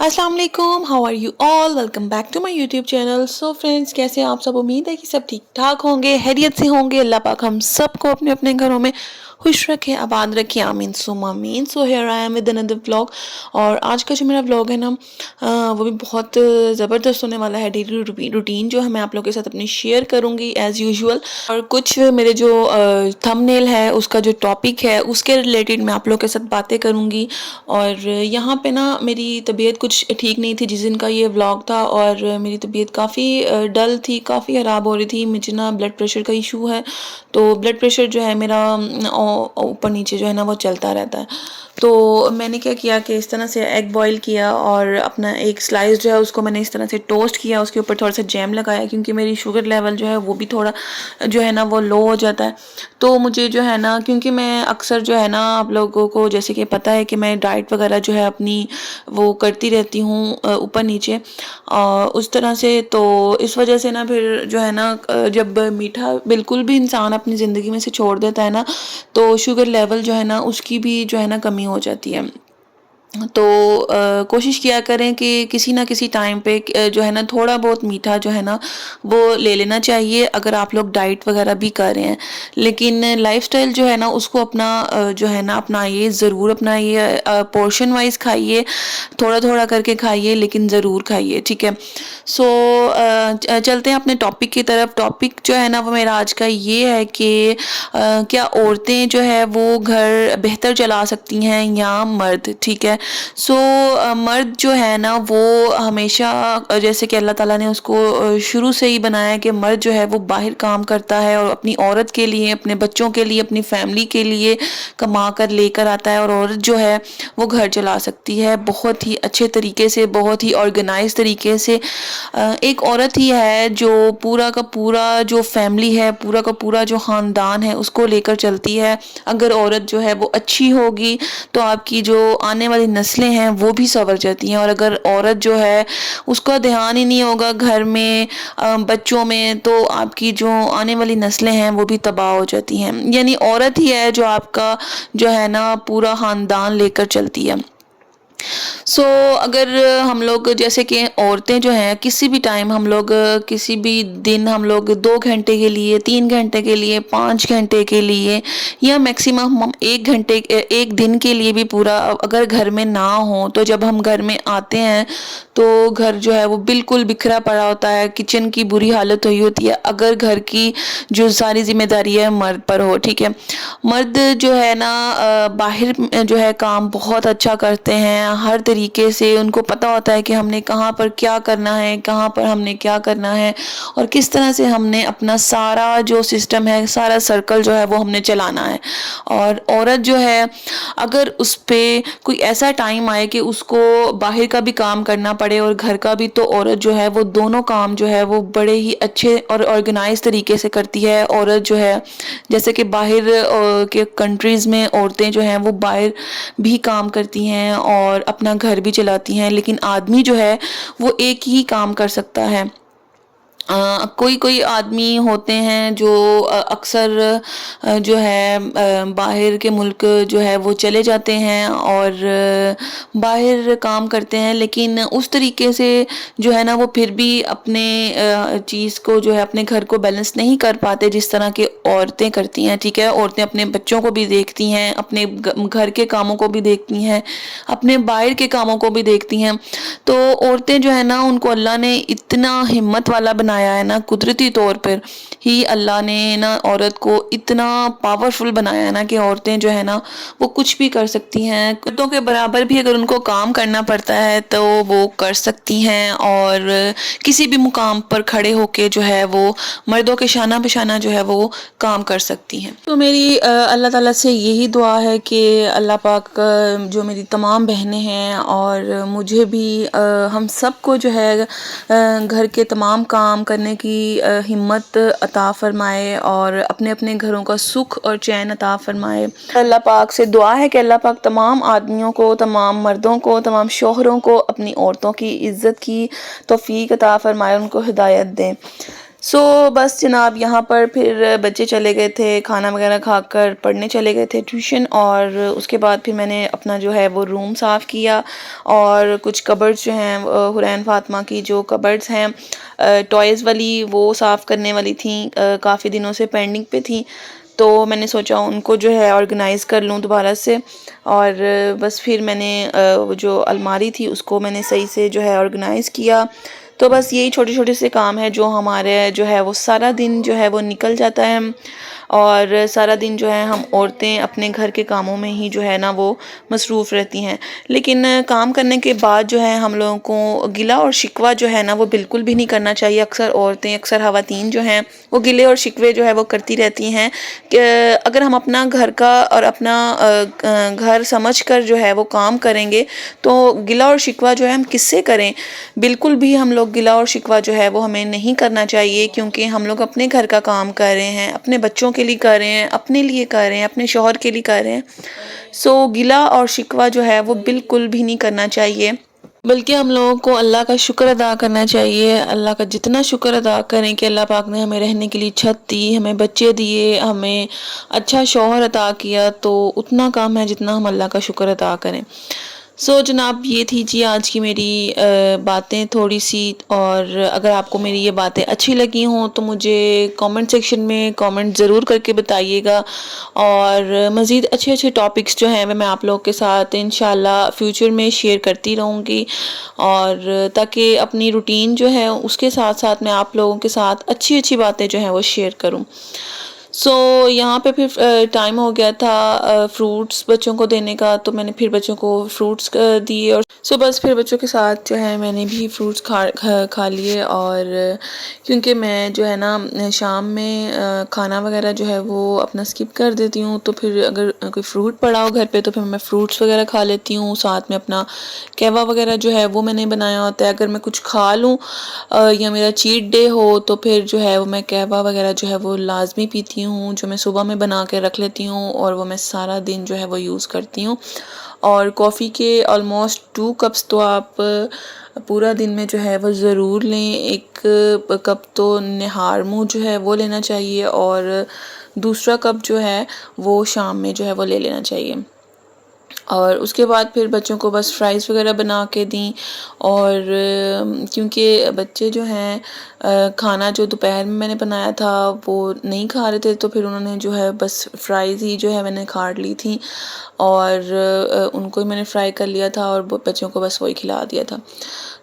अस्सलाम वालेकुम, how are you all, welcome back to my YouTube channel. So friends, कैसे हैं आप सब। उम्मीद है कि सब ठीक ठाक होंगे, खैरियत से होंगे। अल्लाह पाक हम सबको अपने अपने घरों में खुश रखे, आबाद रखे, आमीन सुम आमीन। So here I am with another vlog. और आज का जो मेरा व्लॉग है ना, वो भी बहुत ज़बरदस्त होने वाला है। डेली रूटीन जो है मैं आप लोगों के साथ अपनी शेयर करूँगी एज़ यूजुअल। और कुछ मेरे जो थंबनेल है उसका जो टॉपिक है उसके रिलेटेड मैं आप लोगों के साथ बातें करूँगी। और यहाँ पे ना मेरी तबीयत कुछ ठीक नहीं थी जिस दिन का ये व्लॉग था, और मेरी तबीयत काफ़ी डल थी, काफ़ी ख़राब हो रही थी। मुझे ना ब्लड प्रेशर का इशू है, तो ब्लड प्रेशर जो है मेरा ऊपर नीचे जो है ना वो चलता रहता है। तो मैंने क्या किया कि इस तरह से एग बॉईल किया और अपना एक स्लाइस जो है उसको मैंने इस तरह से टोस्ट किया, उसके ऊपर थोड़ा सा जैम लगाया क्योंकि मेरी शुगर लेवल जो है वो भी थोड़ा जो है ना वो लो हो जाता है। तो मुझे जो है ना, क्योंकि मैं अक्सर जो है ना आप लोगों को जैसे कि पता है कि मैं डाइट वगैरह जो है अपनी वो करती रहती हूँ ऊपर नीचे उस तरह से। तो इस वजह से ना फिर जो है ना जब मीठा बिल्कुल भी इंसान अपनी ज़िंदगी में से छोड़ देता है ना, तो शुगर लेवल जो है ना उसकी भी जो है ना कमी हो जाती है। तो कोशिश किया करें कि किसी ना किसी टाइम पे जो है ना थोड़ा बहुत मीठा जो है ना वो ले लेना चाहिए अगर आप लोग डाइट वगैरह भी कर रहे हैं। लेकिन लाइफस्टाइल जो है ना उसको अपना जो है ना अपनाइए, ज़रूर अपनाइए। पोर्शन वाइज खाइए, थोड़ा थोड़ा करके खाइए, लेकिन ज़रूर खाइए, ठीक है। सो चलते हैं अपने टॉपिक की तरफ। टॉपिक जो है ना वो मेरा आज का ये है कि क्या औरतें जो है वो घर बेहतर चला सकती हैं या मर्द, ठीक है। सो मर्द जो है ना वो हमेशा जैसे कि अल्लाह ताला ने उसको शुरू से ही बनाया कि मर्द जो है वो बाहर काम करता है और अपनी औरत के लिए, अपने बच्चों के लिए, अपनी फैमिली के लिए कमा कर लेकर आता है, और औरत जो है वो घर चला सकती है बहुत ही अच्छे तरीके से, बहुत ही ऑर्गेनाइज तरीके से। एक औरत ही है जो पूरा का पूरा जो फैमिली है, पूरा का पूरा जो ख़ानदान है उसको लेकर चलती है। अगर औरत जो है वो अच्छी होगी तो आपकी जो आने वाली नस्लें हैं वो भी संवर जाती हैं, और अगर औरत जो है उसका ध्यान ही नहीं होगा घर में बच्चों में, तो आपकी जो आने वाली नस्लें हैं वो भी तबाह हो जाती हैं। यानी औरत ही है जो आपका जो है ना पूरा ख़ानदान लेकर चलती है। अगर हम लोग जैसे कि औरतें जो हैं किसी भी टाइम हम लोग किसी भी दिन हम लोग 2 घंटे के लिए, 3 घंटे के लिए, 5 घंटे के लिए, या मैक्सिमम हम 1 घंटे, 1 दिन के लिए भी पूरा अगर घर में ना हो, तो जब हम घर में आते हैं तो घर जो है वो बिल्कुल बिखरा पड़ा होता है, किचन की बुरी हालत हुई होती है। अगर घर की जो सारी जिम्मेदारी है मर्द पर हो, ठीक है। मर्द जो है ना बाहर जो है काम बहुत अच्छा करते हैं हर तरीके से। उनको पता होता है कि हमने कहाँ पर क्या करना है, कहाँ पर हमने क्या करना है, और किस तरह से हमने अपना सारा जो सिस्टम है, सारा सर्कल जो है वो हमने चलाना है। और औरत जो है अगर उस पर कोई ऐसा टाइम आए कि उसको बाहर का भी काम करना पड़े और घर का भी, तो औरत जो है वो दोनों काम जो है वो बड़े ही अच्छे और ऑर्गेनाइज तरीके से करती है। औरत जो है जैसे कि बाहर के कंट्रीज़ में औरतें जो हैं वो बाहर भी काम करती हैं और अपना घर भी चलाती हैं, लेकिन आदमी जो है वो एक ही काम कर सकता है। कोई कोई आदमी होते हैं जो अक्सर जो है बाहर के मुल्क जो है वो चले जाते हैं और बाहर काम करते हैं, लेकिन उस तरीके से जो है ना वो फिर भी अपने चीज़ को जो है अपने घर को बैलेंस नहीं कर पाते जिस तरह के औरतें करती हैं, ठीक है। औरतें अपने बच्चों को भी देखती हैं, अपने घर के कामों को भी देखती हैं, अपने बाहर के कामों को भी देखती हैं। तो औरतें जो है ना उनको अल्लाह ने इतना हिम्मत वाला बनाया है ना, कुदरती तौर पर ही अल्लाह ने ना औरत को इतना पावरफुल बनाया है ना कि औरतें जो है ना वो कुछ भी कर सकती हैं। मर्दों के बराबर भी अगर उनको काम करना पड़ता है तो वो कर सकती हैं, और किसी भी मुकाम पर खड़े होके जो है वो मर्दों के शाना बिशाना जो है वो काम कर सकती हैं। तो मेरी अल्लाह ताला से यही दुआ है कि अल्लाह पाक जो मेरी तमाम बहनें हैं और मुझे भी हम सबको जो है घर के तमाम काम करने की हिम्मत अता फरमाए और अपने अपने घरों का सुख और चैन अता फरमाए। अल्लाह पाक से दुआ है कि अल्लाह पाक तमाम आदमियों को, तमाम मर्दों को, तमाम शौहरों को अपनी औरतों की इज़्ज़त की तौफीक अता फरमाए, उनको हिदायत दें। बस जनाब यहाँ पर फिर बच्चे चले गए थे, खाना वगैरह खाकर पढ़ने चले गए थे ट्यूशन। और उसके बाद फिर मैंने अपना जो है वो रूम साफ़ किया और कुछ कबर्ड्स जो हैं हुरैन फ़ातिमा की जो कबर्ड्स हैं टॉयज़ वाली, वो साफ़ करने वाली थी, काफ़ी दिनों से पेंडिंग पे थी। तो मैंने सोचा उनको जो है ऑर्गेनाइज़ कर लूँ दोबारा से। और बस फिर मैंने वो जो अलमारी थी उसको मैंने सही से जो है ऑर्गेनाइज़ किया। तो बस यही छोटे छोटे से काम है जो हमारे जो है वो सारा दिन जो है वो निकल जाता है। और सारा दिन जो है हम औरतें अपने घर के कामों में ही जो है ना वो मसरूफ़ रहती हैं। लेकिन काम करने के बाद जो है हम लोगों को गिला और शिकवा जो है ना वो बिल्कुल भी नहीं करना चाहिए। अक्सर औरतें, अक्सर ख़वातीन जो हैं वो गिले और शिकवे जो है वो करती रहती हैं कि अगर हम अपना घर का और अपना घर समझ कर जो है वो काम करेंगे तो गिला और शिकवा जो है हम किससे करें। बिल्कुल भी हम लोग गिला और शिकवा जो है वो हमें नहीं करना चाहिए, क्योंकि हम लोग अपने घर का काम कर रहे हैं, अपने बच्चों के लिए कर रहे हैं, अपने लिए कर रहे हैं, अपने शौहर के लिए कर रहे हैं। गिला और शिकवा जो है वो बिल्कुल भी नहीं करना चाहिए, बल्कि हम लोगों को अल्लाह का शुक्र अदा करना चाहिए। अल्लाह का जितना शुक्र अदा करें कि अल्लाह पाक ने हमें रहने के लिए छत दी, हमें बच्चे दिए, हमें अच्छा शौहर अता किया, तो उतना काम है जितना हम अल्लाह का शुक्र अदा करें। जनाब ये थी जी आज की मेरी बातें थोड़ी सी। और अगर आपको मेरी ये बातें अच्छी लगी हों तो मुझे कमेंट सेक्शन में कमेंट ज़रूर करके बताइएगा। और मज़ीद अच्छे अच्छे टॉपिक्स जो हैं वह मैं आप लोगों के साथ इंशाल्लाह फ्यूचर में शेयर करती रहूँगी। और ताकि अपनी रूटीन जो है उसके साथ साथ मैं आप लोगों के साथ अच्छी अच्छी बातें जो हैं वो शेयर करूँ। यहाँ पे फिर टाइम हो गया था फ्रूट्स बच्चों को देने का, तो मैंने फिर बच्चों को फ्रूट्स दिए। और बस फिर बच्चों के साथ जो है मैंने भी फ्रूट्स खा लिए। और क्योंकि मैं जो है ना शाम में खाना वगैरह जो है वो अपना स्किप कर देती हूँ, तो फिर अगर कोई फ्रूट पड़ा हो घर पे तो फिर मैं फ्रूट्स वगैरह खा लेती हूँ। साथ में अपना कहवा वगैरह जो है वो मैंने बनाया होता है। अगर मैं कुछ खा लूँ या मेरा चीट डे हो तो फिर जो है वो मैं कहवा वगैरह जो है वो लाजमी पीती हूँ, जो मैं सुबह में बना के रख लेती हूँ और वो मैं सारा दिन जो है वो यूज़ करती हूँ। और कॉफ़ी के ऑलमोस्ट 2 कप्स तो आप पूरा दिन में जो है वो ज़रूर लें। 1 कप तो निहार मुँह जो है वो लेना चाहिए और दूसरा कप जो है वो शाम में जो है वो ले लेना चाहिए। और उसके बाद फिर बच्चों को बस फ्राइज़ वगैरह बना के दी। और क्योंकि बच्चे जो हैं खाना जो दोपहर में मैंने बनाया था वो नहीं खा रहे थे, तो फिर उन्होंने जो है बस फ्राइज़ ही जो है मैंने काट ली थी और उनको ही मैंने फ्राई कर लिया था और बच्चों को बस वही खिला दिया था।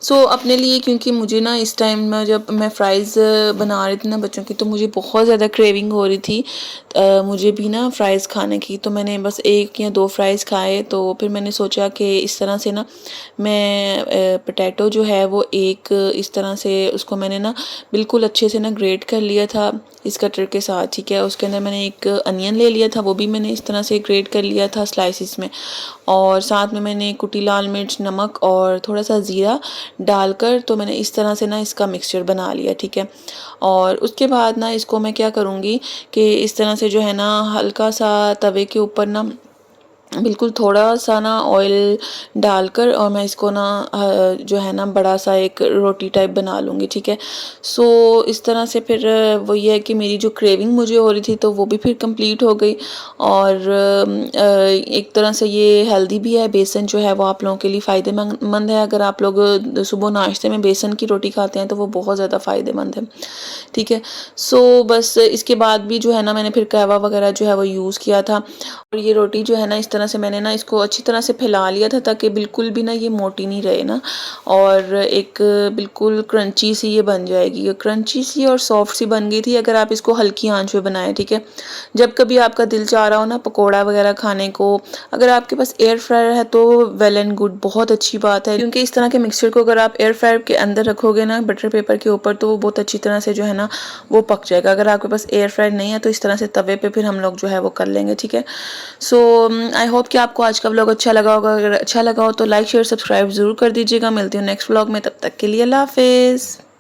अपने लिए, क्योंकि मुझे ना इस टाइम में जब मैं फ़्राइज़ बना रही थी ना बच्चों की, तो मुझे बहुत ज़्यादा क्रेविंग हो रही थी मुझे भी ना फ़्राइज़ खाने की। तो मैंने बस 1 या 2 फ़्राइज़ खाए। तो फिर मैंने सोचा कि इस तरह से ना मैं पोटैटो जो है वो एक इस तरह से उसको मैंने ना बिल्कुल अच्छे से ना ग्रेट कर लिया था इस कटर के साथ, ठीक है। उसके अंदर मैंने एक अनियन ले लिया था, वो भी मैंने इस तरह से ग्रेट कर लिया था स्लाइसिस में। और साथ में मैंने कुटी लाल मिर्च, नमक और थोड़ा सा ज़ीरा डालकर तो मैंने इस तरह से ना इसका मिक्सचर बना लिया, ठीक है। और उसके बाद ना इसको मैं क्या करूँगी कि इस तरह से जो है ना हल्का सा तवे के ऊपर ना बिल्कुल थोड़ा सा ना ऑयल डालकर और मैं इसको ना जो है ना बड़ा सा एक रोटी टाइप बना लूँगी, ठीक है। इस तरह से फिर वो ये है कि मेरी जो क्रेविंग मुझे हो रही थी तो वो भी फिर कंप्लीट हो गई। और एक तरह से ये हेल्दी भी है। बेसन जो है वो आप लोगों के लिए फ़ायदेमंद है। अगर आप लोग सुबह नाश्ते में बेसन की रोटी खाते हैं तो वो बहुत ज़्यादा फ़ायदेमंद है, ठीक है। बस इसके बाद भी जो है ना मैंने फिर कहवा वगैरह जो है वो यूज़ किया था। और ये रोटी जो है ना इस तरह से मैंने ना इसको अच्छी तरह से फैला लिया था ताकि बिल्कुल भी ना ये मोटी नहीं रहे ना, और एक बिल्कुल क्रंची सी ये बन जाएगी। ये क्रंची सी और सॉफ्ट सी बन गई थी अगर आप इसको हल्की आंच पे बनाएं, ठीक है। जब कभी आपका दिल चाह रहा हो ना पकोड़ा वगैरह खाने को, अगर आपके पास एयर फ्रायर है तो वेल एंड गुड, बहुत अच्छी बात है। क्योंकि इस तरह के मिक्सचर को अगर आप एयर फ्रायर के अंदर रखोगे ना बटर पेपर के ऊपर तो वो बहुत अच्छी तरह से जो है ना वो पक जाएगा। अगर आपके पास एयर फ्रायर नहीं है तो इस तरह से तवे पे फिर हम लोग जो है वो कर लेंगे, ठीक है। आई होप कि आपको आज का व्लॉग अच्छा लगा होगा। अगर अच्छा लगा हो तो लाइक शेयर सब्सक्राइब ज़रूर कर दीजिएगा। मिलती हूँ नेक्स्ट व्लॉग में, तब तक के लिए अल्लाह हाफिज़।